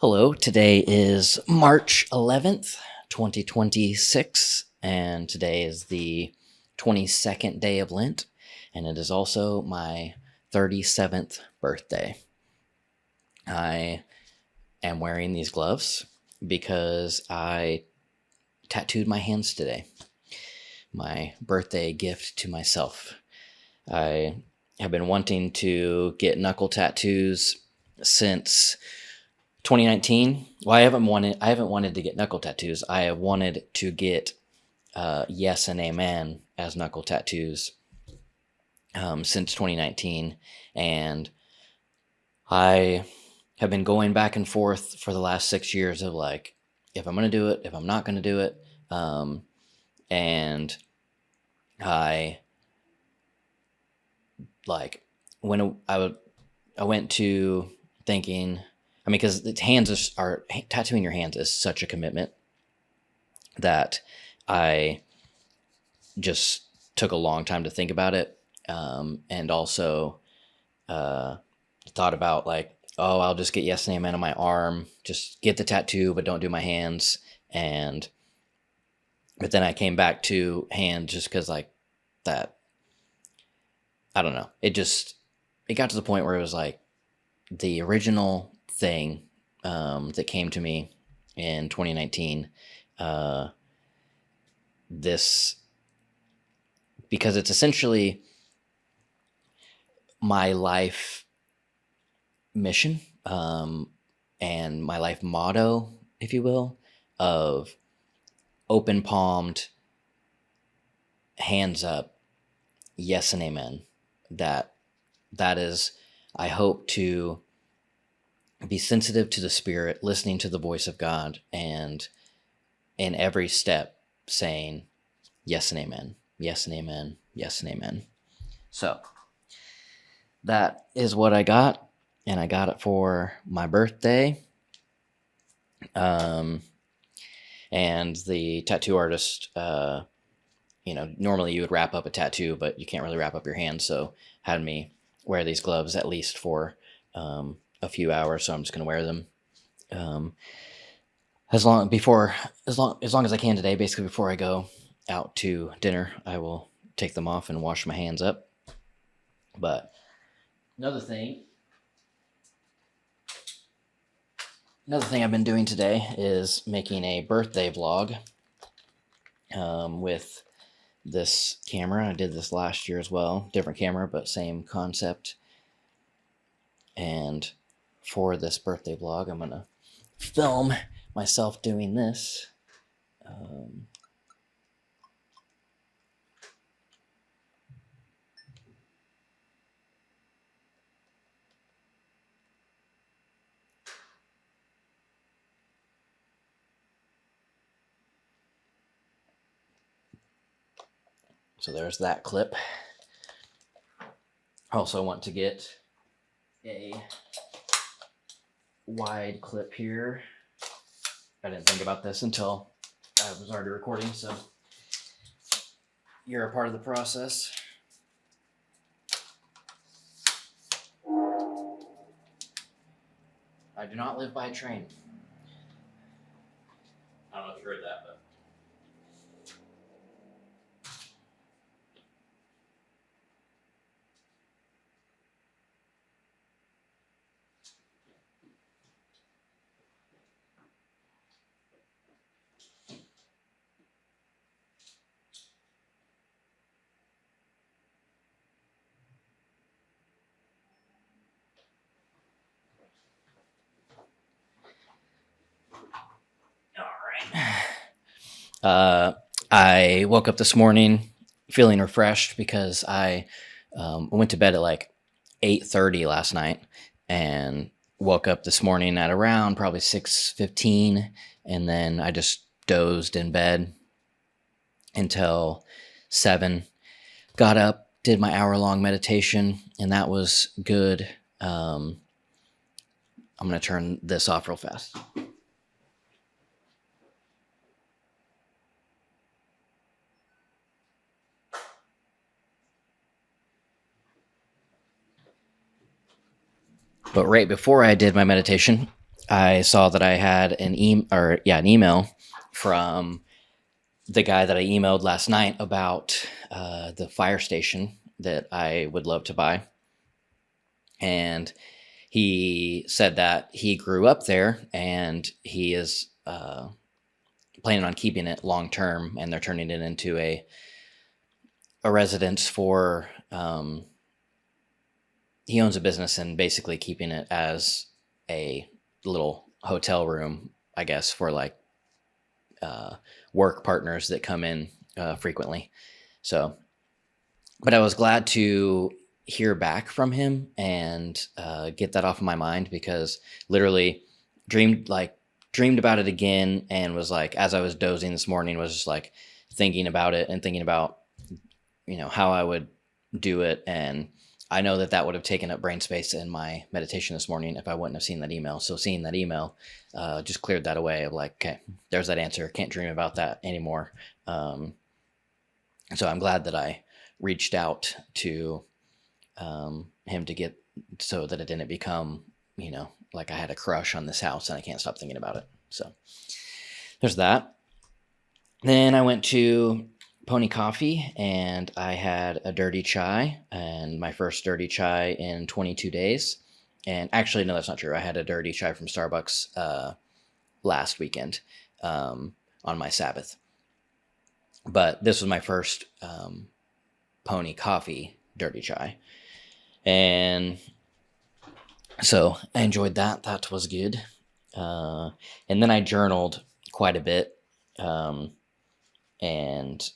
Hello, today is March 11th, 2026, and today is the 22nd day of Lent, and it is also my 37th birthday. I am wearing these gloves because I tattooed my hands today. My birthday gift to myself. I have been wanting to get knuckle tattoos since 2019. Well, I haven't wanted to get knuckle tattoos. I have wanted to get yes and amen as knuckle tattoos since 2019, and I have been going back and forth for the last 6 years of like, if I'm going to do it, if I'm not going to do it. And I like when I went to thinking, I mean, because tattooing your hands is such a commitment that I just took a long time to think about it. And also thought about like, oh, I'll just get yes and amen on my arm, just get the tattoo, but don't do my hands. But then I came back to hand just because like that, I don't know. It got to the point where it was like the original thing that came to me in 2019. This, because it's essentially my life mission and my life motto, if you will, of open palmed, hands up, yes and amen. That is, I hope to be sensitive to the Spirit, listening to the voice of God, and in every step saying yes and amen, yes and amen, yes and amen. So that is what I got, and I got it for my birthday. And the tattoo artist, normally you would wrap up a tattoo, but you can't really wrap up your hand, so had me wear these gloves at least for a few hours. So I'm just going to wear them as long as I can today. Basically, before I go out to dinner, I will take them off and wash my hands up. But another thing I've been doing today is making a birthday vlog with this camera. I did this last year as well. Different camera, but same concept. And for this birthday vlog, I'm going to film myself doing this. So there's that clip. I also want to get a wide clip here. I didn't think about this until I was already recording, so you're a part of the process. I do not live by a train. I don't know if you heard that, but I woke up this morning feeling refreshed because I went to bed at like 8:30 last night and woke up this morning at around probably 6:15, and then I just dozed in bed until 7. Got up, did my hour-long meditation, and that was good. I'm going to turn this off real fast. But right before I did my meditation, I saw that I had an email from the guy that I emailed last night about the fire station that I would love to buy. And he said that he grew up there and he is planning on keeping it long term, and they're turning it into a residence for he owns a business and basically keeping it as a little hotel room, I guess, for like work partners that come in frequently. So, but I was glad to hear back from him and get that off of my mind, because literally dreamed about it again, and was like, as I was dozing this morning, was just like thinking about it and thinking about, how I would do it. And I know that would have taken up brain space in my meditation this morning if I wouldn't have seen that email. So seeing that email just cleared that away of like, okay, there's that answer. Can't dream about that anymore. So I'm glad that I reached out to him to get, so that it didn't become, like I had a crush on this house and I can't stop thinking about it. So there's that. Then I went to Pony Coffee and I had a dirty chai, and my first dirty chai in 22 days. And actually, no, that's not true. I had a dirty chai from Starbucks last weekend on my Sabbath. But this was my first Pony Coffee dirty chai. And so I enjoyed that. That was good. And then I journaled quite a bit. And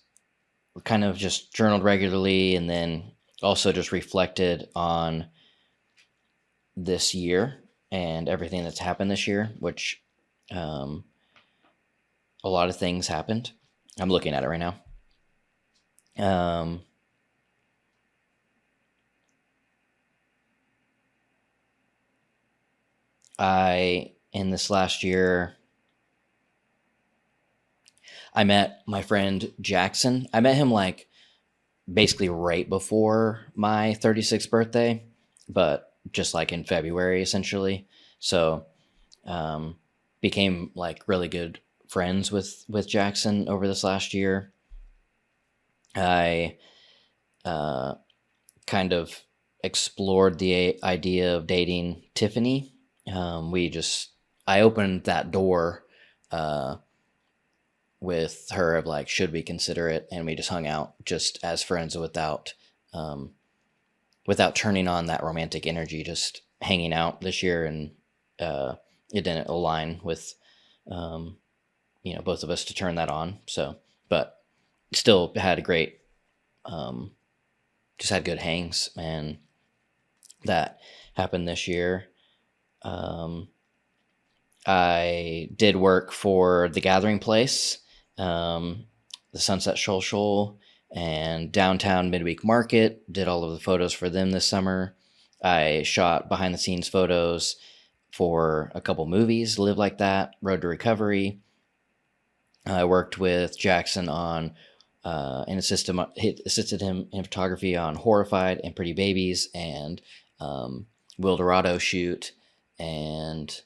kind of just journaled regularly, and then also just reflected on this year and everything that's happened this year, which a lot of things happened. I'm looking at it right now. In this last year, I met my friend Jackson. I met him like basically right before my 36th birthday, but just like in February essentially. So became like really good friends with Jackson over this last year. I kind of explored the idea of dating Tiffany. I opened that door with her of like, should we consider it? And we just hung out just as friends without turning on that romantic energy, just hanging out this year. And it didn't align with, both of us to turn that on. So, but still had a great, just had good hangs, and that happened this year. I did work for The Gathering Place, the Sunset Social, and Downtown Midweek Market. Did all of the photos for them this summer. I shot behind the scenes photos for a couple movies, Live Like That, Road to Recovery. I worked with Jackson on and assisted him in photography on Horrified and Pretty Babies and Wildorado shoot and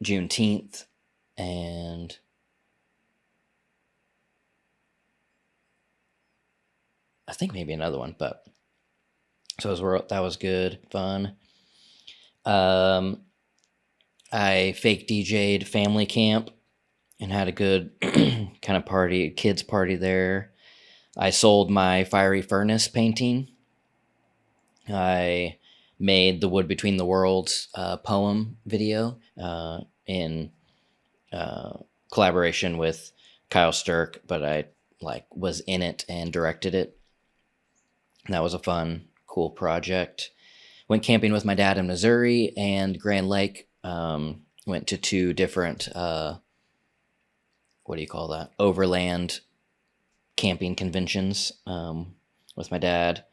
Juneteenth, and I think maybe another one, but so that was good, fun. I fake DJ'd family camp and had a good kind of party, kids party there. I sold my Fiery Furnace painting. I made the Wood Between the Worlds poem video in collaboration with Kyle Sturck, but I was in it and directed it. And that was a fun, cool project. Went camping with my dad in Missouri and Grand Lake. Went to 2 different overland camping conventions with my dad.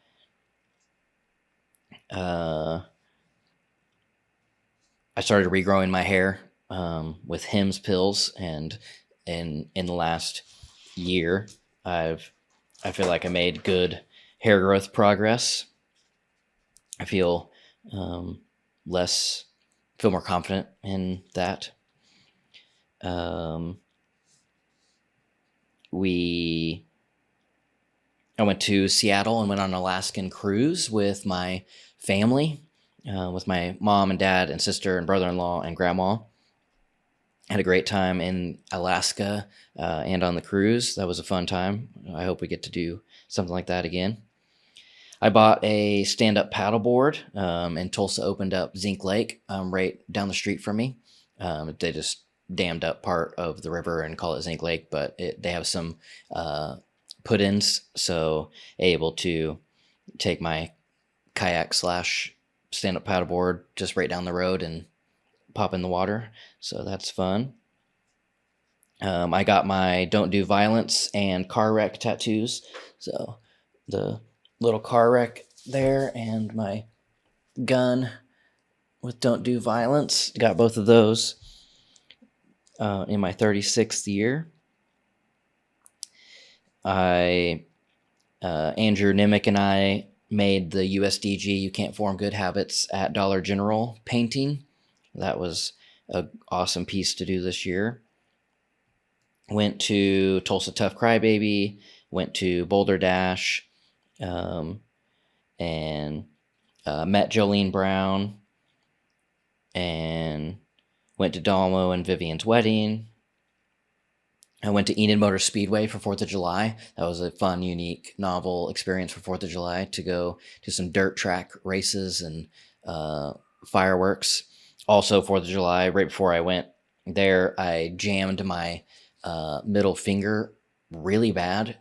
I started regrowing my hair with Hims pills, and in the last year, I feel like I made good hair growth progress. I feel less feel more confident in that. I went to Seattle and went on an Alaskan cruise with my family, with my mom and dad and sister and brother-in-law and grandma. Had a great time in Alaska and on the cruise. That was a fun time. I hope we get to do something like that again. I bought a stand-up paddleboard, and Tulsa opened up Zinc Lake right down the street from me. They just dammed up part of the river and call it Zinc Lake, but they have some put-ins, so able to take my kayak slash stand-up paddleboard just right down the road and pop in the water. So that's fun. I got my Don't Do Violence and car wreck tattoos. So the little car wreck there and my gun with Don't Do Violence. Got both of those in my 36th year. Andrew Nimick and I made the USDG You Can't Form Good Habits at Dollar General painting. That was an awesome piece to do this year. Went to Tulsa Tough Crybaby, went to Boulder Dash, and met Jolene Brown, and went to Dalmo and Vivian's wedding. I went to Enid Motor Speedway for 4th of July. That was a fun, unique, novel experience for 4th of July to go to some dirt track races and fireworks. Also 4th of July, right before I went there, I jammed my middle finger really bad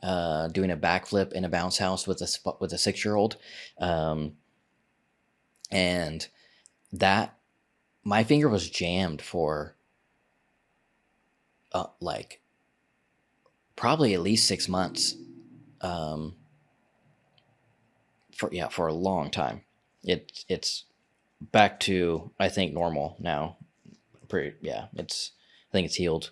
doing a backflip in a bounce house with a 6-year-old. And that, my finger was jammed for like probably at least 6 months, for a long time. It's back to, I think, normal now. I think it's healed.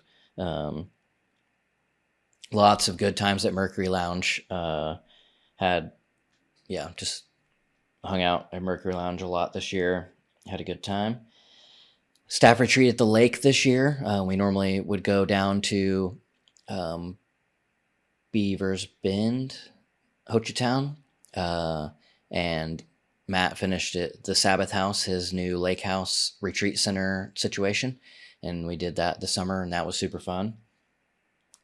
Lots of good times at Mercury Lounge. Just hung out at Mercury Lounge a lot this year. Had a good time. Staff retreat at the lake this year. We normally would go down to Beavers Bend, Hochatown, and Matt finished it, the Sabbath House, his new lake house retreat center situation, and we did that this summer, and that was super fun.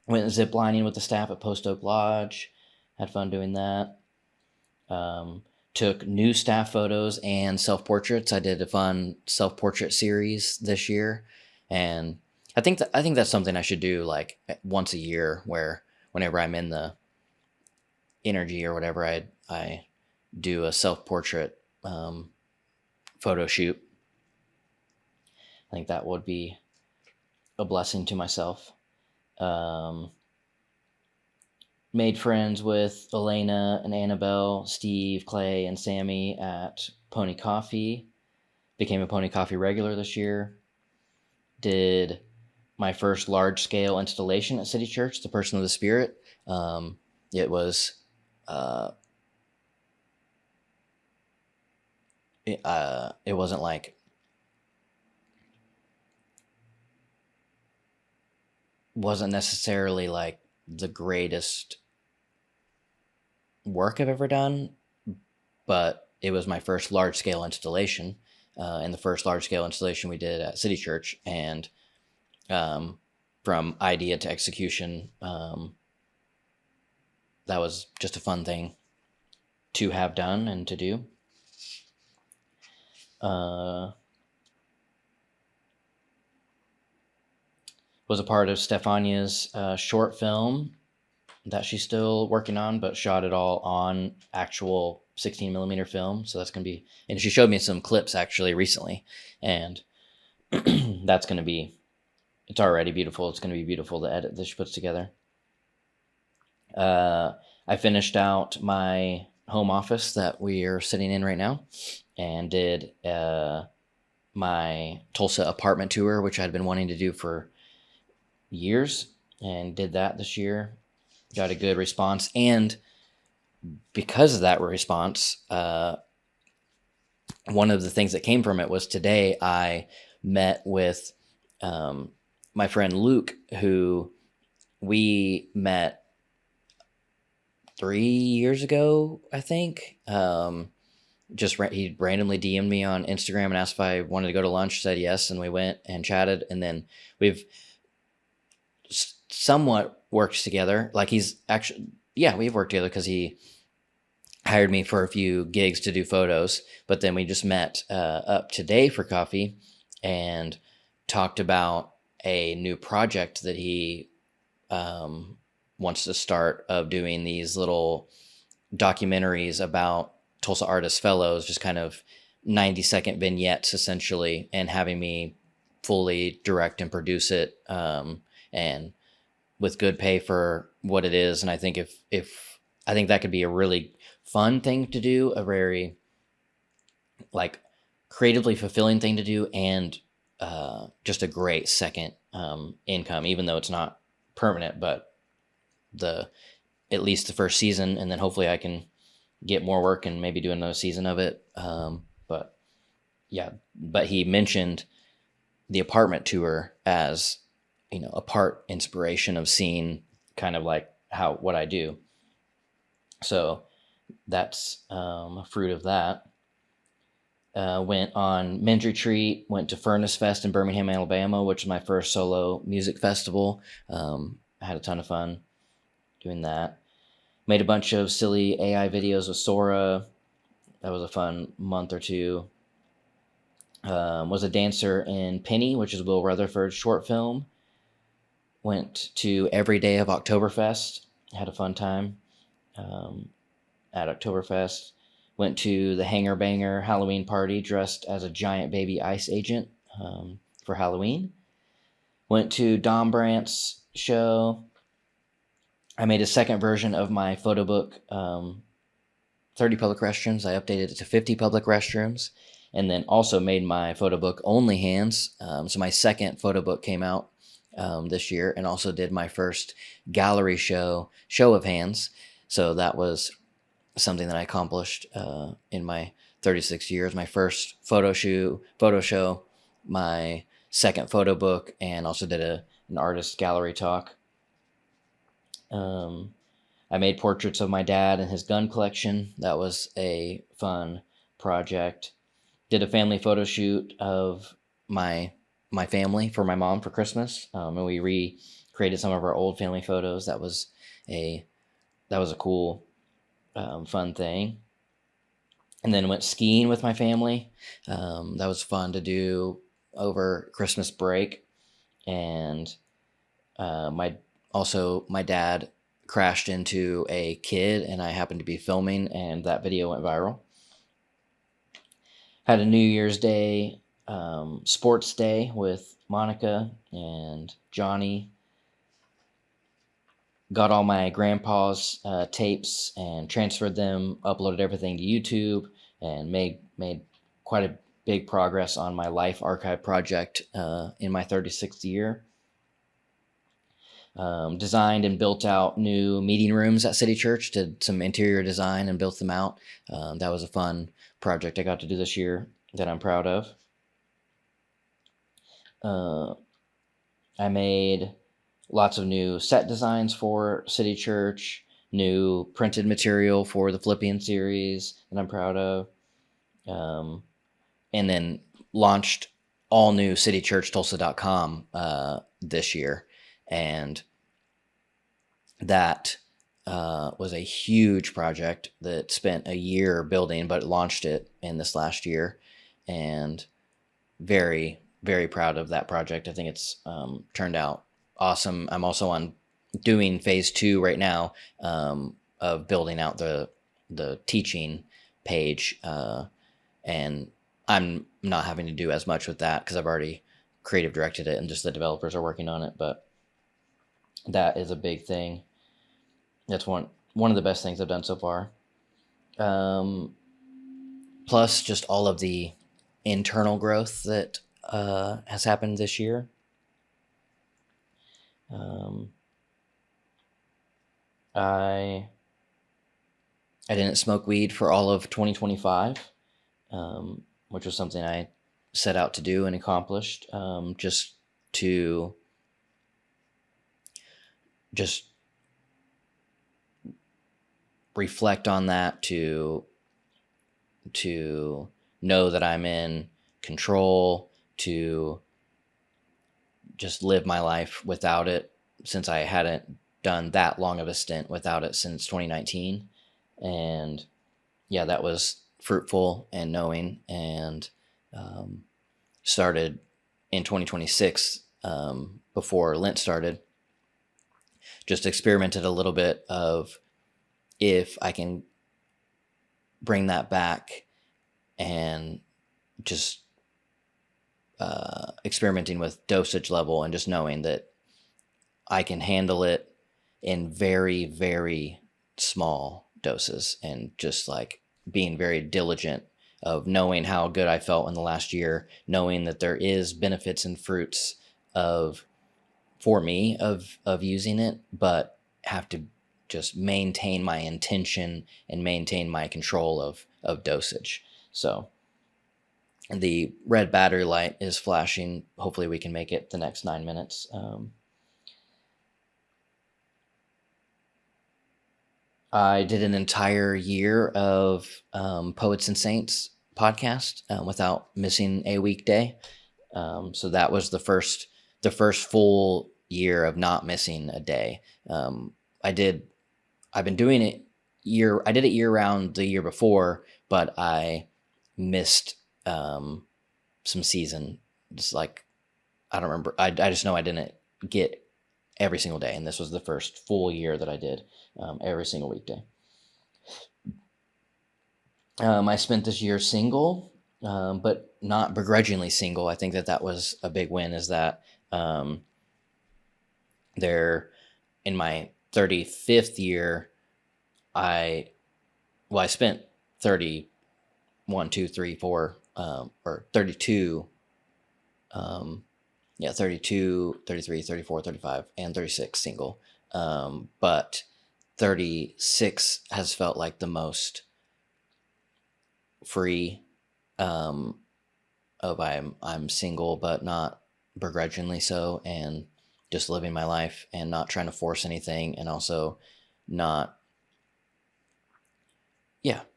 Went zip lining with the staff at Post Oak Lodge, had fun doing that. Took new staff photos and self-portraits. I did a fun self-portrait series this year, and I think that's something I should do like once a year, where whenever I'm in the energy or whatever, I do a self-portrait photo shoot. I think that would be a blessing to myself. Made friends with Elena and Annabelle, Steve, Clay, and Sammy at Pony Coffee. Became a Pony Coffee regular this year. Did my first large-scale installation at City Church, The Person of the Spirit. It was it wasn't like wasn't necessarily like the greatest work I've ever done, but it was my first large-scale installation, and the first large-scale installation we did at City Church, and from idea to execution, that was just a fun thing to have done and to do. Was a part of Stefania's short film that she's still working on, but shot it all on actual 16 millimeter film. So that's going to be, and she showed me some clips actually recently, and that's going to be, it's already beautiful. It's going to be beautiful to edit that she puts together. I finished out my home office that we are sitting in right now, and did my Tulsa apartment tour, which I'd been wanting to do for years, and did that this year. Got a good response, and because of that response, one of the things that came from it was today I met with my friend Luke, who we met 3 years ago, I think. He randomly DM'd me on Instagram and asked if I wanted to go to lunch. Said yes, and we went and chatted. And then we've somewhat worked together. Like he's actually, yeah, we've worked together because he hired me for a few gigs to do photos. But then we just met up today for coffee and talked about a new project that he wants to start, of doing these little documentaries about Tulsa Artist Fellows, just kind of 90-second vignettes essentially, and having me fully direct and produce it, and with good pay for what it is. And I think if I think that could be a really fun thing to do, a very like creatively fulfilling thing to do, and just a great second income, even though it's not permanent, but at least the first season, and then hopefully I can get more work and maybe do another season of it. But he mentioned the apartment tour as, a part inspiration of seeing kind of like what I do. So that's a fruit of that. Went on men's retreat, went to Furnace Fest in Birmingham, Alabama, which is my first solo music festival. I had a ton of fun doing that. Made a bunch of silly AI videos with Sora. That was a fun month or two. Was a dancer in Penny, which is Will Rutherford's short film. Went to every day of Oktoberfest. Had a fun time at Oktoberfest. Went to the Hanger Banger Halloween party dressed as a giant baby ice agent for Halloween. Went to Dom Brandt's show. I made a second version of my photo book, 30 public restrooms. I updated it to 50 public restrooms, and then also made my photo book Only Hands. So my second photo book came out this year, and also did my first gallery show of hands. So that was something that I accomplished in my 36 years. My first photo show, my second photo book, and also did an artist gallery talk. I made portraits of my dad and his gun collection. That was a fun project. Did a family photo shoot of my family for my mom for Christmas, and we recreated some of our old family photos. That was a cool, fun thing. And then went skiing with my family. That was fun to do over Christmas break. And my dad crashed into a kid, and I happened to be filming, and that video went viral. Had a New Year's Day sports day with Monica and Johnny. Got all my grandpa's tapes and transferred them, uploaded everything to YouTube, and made quite a big progress on my life archive project in my 36th year. Designed and built out new meeting rooms at City Church, did some interior design and built them out. That was a fun project I got to do this year that I'm proud of. I made lots of new set designs for City Church, new printed material for the Philippian series that I'm proud of, and then launched all new citychurchtulsa.com this year. And that was a huge project that spent a year building, but launched it in this last year, and very, very proud of that project. I think it's turned out awesome. I'm also doing phase 2 right now of building out the teaching page, and I'm not having to do as much with that because I've already creative directed it and just the developers are working on it. But that is a big thing. That's one of the best things I've done so far. Plus just all of the internal growth that has happened this year. I didn't smoke weed for all of 2025, which was something I set out to do and accomplished, just to just reflect on that, to know that I'm in control, to just live my life without it, since I hadn't done that long of a stint without it since 2019. And yeah, that was fruitful and knowing, and started in 2026, before Lent started. Just experimented a little bit of if I can bring that back, and just experimenting with dosage level, and just knowing that I can handle it in very, very small doses, and just like being very diligent of knowing how good I felt in the last year, knowing that there is benefits and fruits for me of using it, but have to just maintain my intention and maintain my control of dosage. So the red battery light is flashing. Hopefully we can make it the next 9 minutes. I did an entire year of Poets and Saints podcast without missing a weekday. So that was the first full year of not missing a day. I've been doing it I did it year round the year before, but I missed some season. Just like, I don't remember. I just know I didn't get every single day, and this was the first full year that I did every single weekday. I spent this year single, but not begrudgingly single. I think that was a big win, is that there, in my 35th year, I spent 31, 2, 3, 4, or 32, 32, 33, 34, 35, and 36 single. But 36 has felt like the most free, of I'm single, but not begrudgingly so, and just living my life and not trying to force anything, and also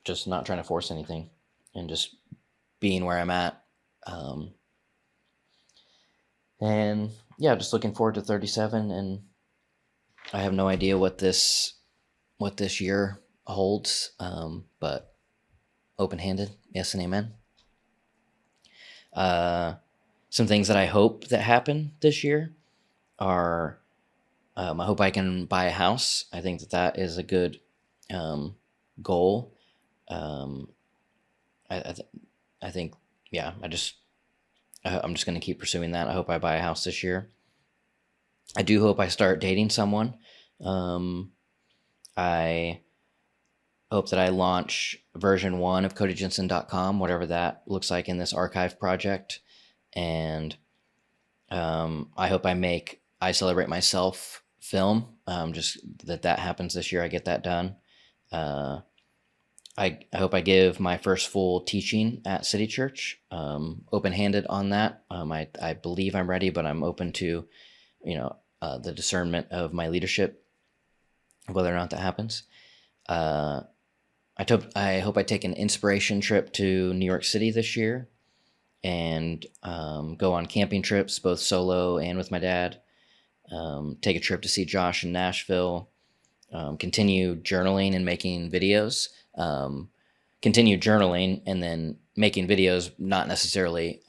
just not trying to force anything, and just being where I'm at. And yeah, just looking forward to 37, and I have no idea what this year holds, but open-handed, yes and amen. Some things that I hope that happen this year are, I hope I can buy a house. I think that is a good goal. I think, yeah, I'm just going to keep pursuing that. I hope I buy a house this year. I do hope I start dating someone. I hope that I launch version 1 of CodyJensen.com, whatever that looks like in this archive project. And I hope I Celebrate Myself film. Just that happens this year. I get that done. I hope I give my first full teaching at City Church, open-handed on that. I believe I'm ready, but I'm open to, the discernment of my leadership, whether or not that happens. I hope I take an inspiration trip to New York City this year, and go on camping trips, both solo and with my dad. Take a trip to see Josh in Nashville. Continue journaling and making videos. Continue journaling and then making videos, not necessarily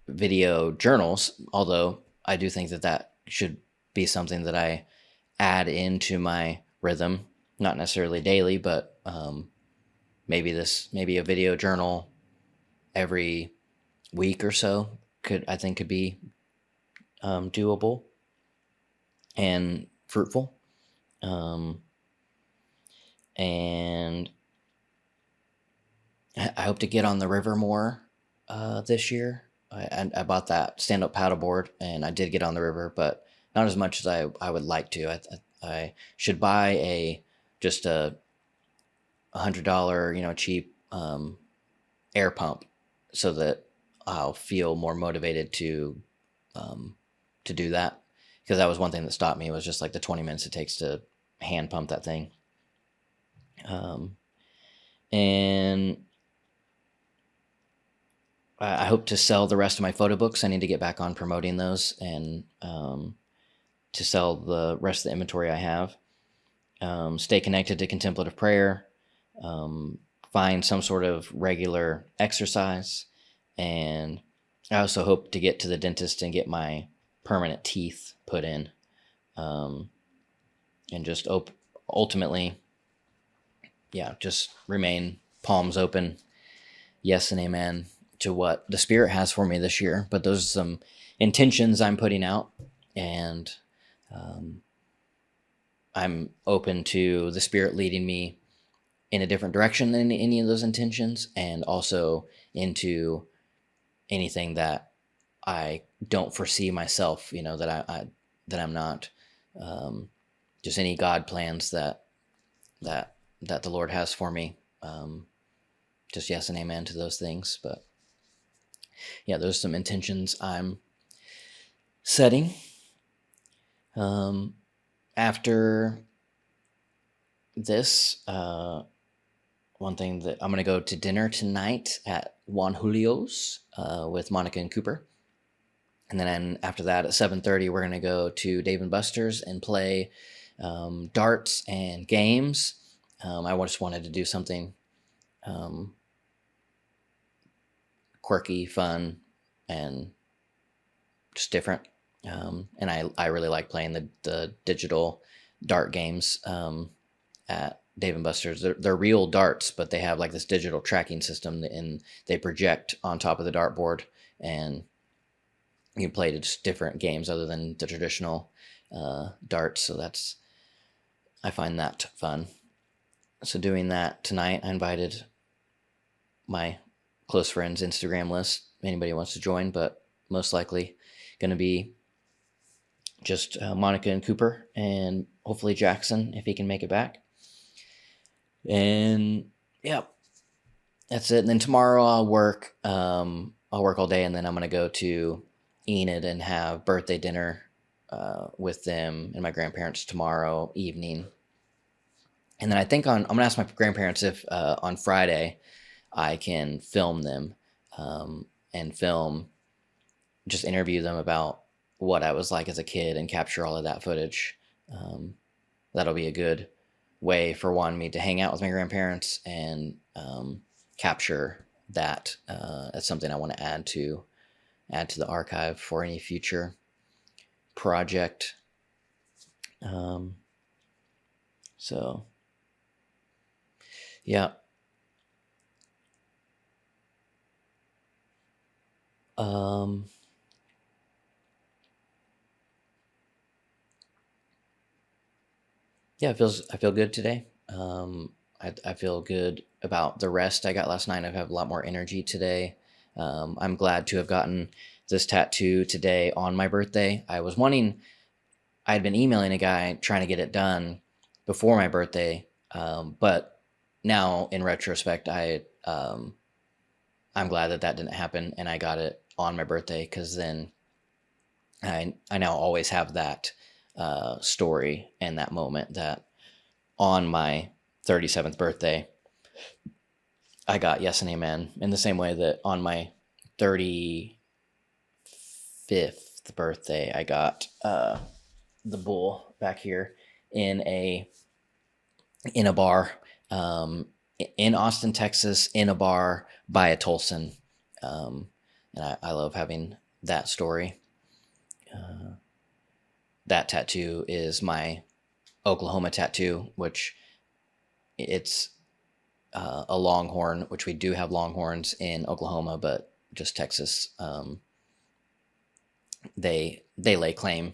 video journals, although I do think that should be something that I add into my rhythm, not necessarily daily, but maybe a video journal every week or so could be doable and fruitful. And I hope to get on the river more this year. I bought that stand-up paddleboard, and I did get on the river, but not as much as I would like to. I should buy just a $100, cheap air pump, so that I'll feel more motivated to do that. Because that was one thing that stopped me, was just like the 20 minutes it takes to hand pump that thing. And I hope to sell the rest of my photo books. I need to get back on promoting those, and to sell the rest of the inventory I have. Stay connected to contemplative prayer. Find some sort of regular exercise. And I also hope to get to the dentist and get my permanent teeth put in. And just ultimately, just remain palms open. Yes and amen to what the Spirit has for me this year. But those are some intentions I'm putting out, and I'm open to the Spirit leading me in a different direction than any of those intentions, and also into anything that I don't foresee myself, that I'm not, just any God plans that the Lord has for me. Just yes and amen to those things. But yeah, those are some intentions I'm setting. After this, one thing that I'm going to go to dinner tonight at Juan Julio's with Monica and Cooper. And then after that at 7:30, we're going to go to Dave & Buster's and play darts and games. I just wanted to do something quirky, fun, and just different. And I really like playing the digital dart games at Dave & Buster's. They're real darts, but they have like this digital tracking system, and they project on top of the dartboard, and you can play just different games other than the traditional darts. So I find that fun. So doing that tonight, I invited my close friends Instagram list. Anybody wants to join, but most likely going to be just Monica and Cooper, and hopefully Jackson if he can make it back. And yeah, that's it. And then tomorrow I'll work. I'll work all day, and then I'm gonna go to Enid and have birthday dinner with them and my grandparents tomorrow evening. And then I think I'm gonna ask my grandparents if on Friday I can film them and just interview them about what I was like as a kid and capture all of that footage. That'll be a good way for me to hang out with my grandparents and capture that as something I want to add to the archive for any future project. So yeah. Yeah, I feel good today. I feel good about the rest I got last night. I have a lot more energy today. I'm glad to have gotten this tattoo today on my birthday. I had been emailing a guy trying to get it done before my birthday. But now in retrospect, I'm glad that didn't happen and I got it on my birthday, because then I now always have that story and that moment that on my 37th birthday, I got yes and amen, in the same way that on my 35th birthday, I got the bull back here in a bar in Austin, Texas, in a bar by a Tolson. And I love having that story. That tattoo is my Oklahoma tattoo, which it's a longhorn, which we do have longhorns in Oklahoma, but just Texas, they lay claim,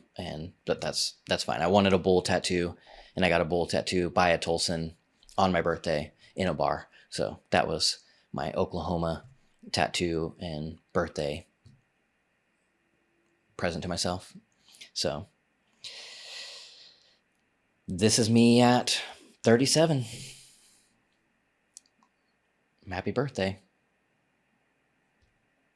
but that's fine. I wanted a bull tattoo, and I got a bull tattoo by a Tolson on my birthday in a bar. So that was my Oklahoma tattoo and birthday present to myself. So this is me at 37. Happy birthday.